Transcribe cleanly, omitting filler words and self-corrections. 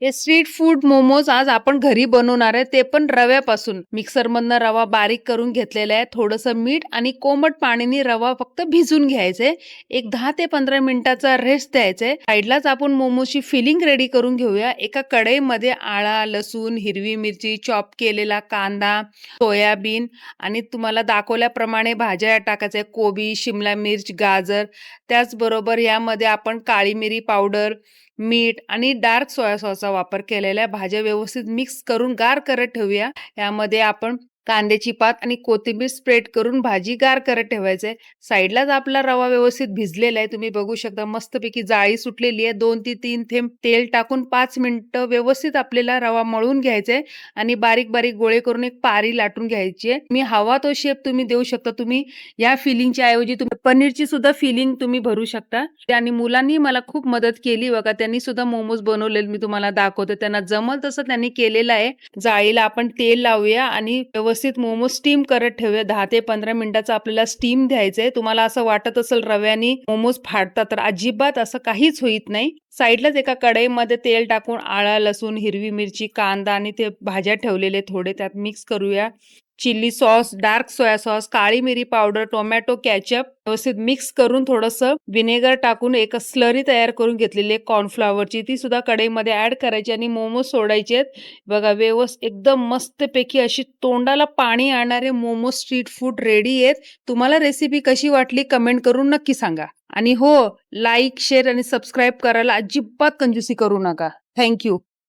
हे street food momos आज आपण घरी बनवणार आहे, ते पण रव्यापासून. मिक्सरमधनं रवा बारीक करून घेतलेला आहे. थोडंसं मीठ आणि कोमट पाण्याने रवा फक्त भिजून घ्यायचे. एक 10 ते 15 मिनिटाचा रेस्ट द्यायचे. साईडलाच आपण मोमोजची फिलिंग रेडी करून घेऊया. एका कढईमध्ये आळा, लसूण, हिरवी मिरची, चॉप केलेला कांदा, सोयाबीन आणि तुम्हाला दाखवल्याप्रमाणे भाज्या टाकायच्या. कोबी, शिमला मिर्च, गाजर. त्याचबरोबर यामध्ये आपण काळी मिरी पावडर, मीठ आणि डार्क सोया सॉसचा वापर केलेला आहे. भाज्या व्यवस्थित मिक्स करून गार करत ठेवूया. यामध्ये आपण कांद्याची पात आणि कोथिंबीर स्प्रेड करून भाजी गार करत ठेवायचे. साईडलाच आपला रवा व्यवस्थित भिजलेला आहे. तुम्ही बघू शकता मस्तपैकी जाळी सुटलेली आहे. 2 ते 3 थेंब तेल टाकून 5 मिनिटं व्यवस्थित आपल्याला रवा मळून घ्यायचा आहे आणि बारीक बारीक गोळे करून एक पारी लाटून घ्यायची आहे. मी हवा तो शेप तुम्ही देऊ शकता. तुम्ही या फिलिंगच्या ऐवजी तुम्ही पनीरची सुद्धा फिलिंग तुम्ही भरू शकता. आणि मुलांनी मला खूप मदत केली बघा. त्यांनी सुद्धा मोमोज बनवलेले मी तुम्हाला दाखवते. त्यांना जमल तसं त्यांनी केलेलं आहे. जाळीला आपण तेल लावूया आणि व्यवस्थित मोमोज स्टीम करत ठेवूया. 10 ते 15 मिनिटाचा आपल्याला स्टीम द्यायचंय. तुम्हाला असं वाटत असेल रव्याने मोमोज फाटतात, तर अजिबात असं काहीच होत नाही. साईडलाच एका कढईमध्ये तेल टाकून आळा, लसूण, हिरवी मिरची, कांदा आणि ते भाज्या ठेवलेले थोडे त्यात मिक्स करूया. Chilli sauce, dark soya sauce, काळी मिरी पावडर, टोमॅटो केचप व्यवस्थित मिक्स करून थोडंसं व्हिनेगर टाकून एक स्लरी तयार करून घेतलेली आहे कॉर्नफ्लॉवरची, ती सुद्धा कढईमध्ये ऍड करायची आणि मोमोज सोडायचे आहेत. बघा व्यवस्थित एकदम मस्तपैकी अशी तोंडाला पाणी आणणारे मोमोज स्ट्रीट फूड रेडी आहेत. तुम्हाला रेसिपी कशी वाटली कमेंट करून नक्की सांगा. आणि हो, लाईक, शेअर आणि सबस्क्राईब करायला अजिबात कंजूसी करू नका. थँक्यू.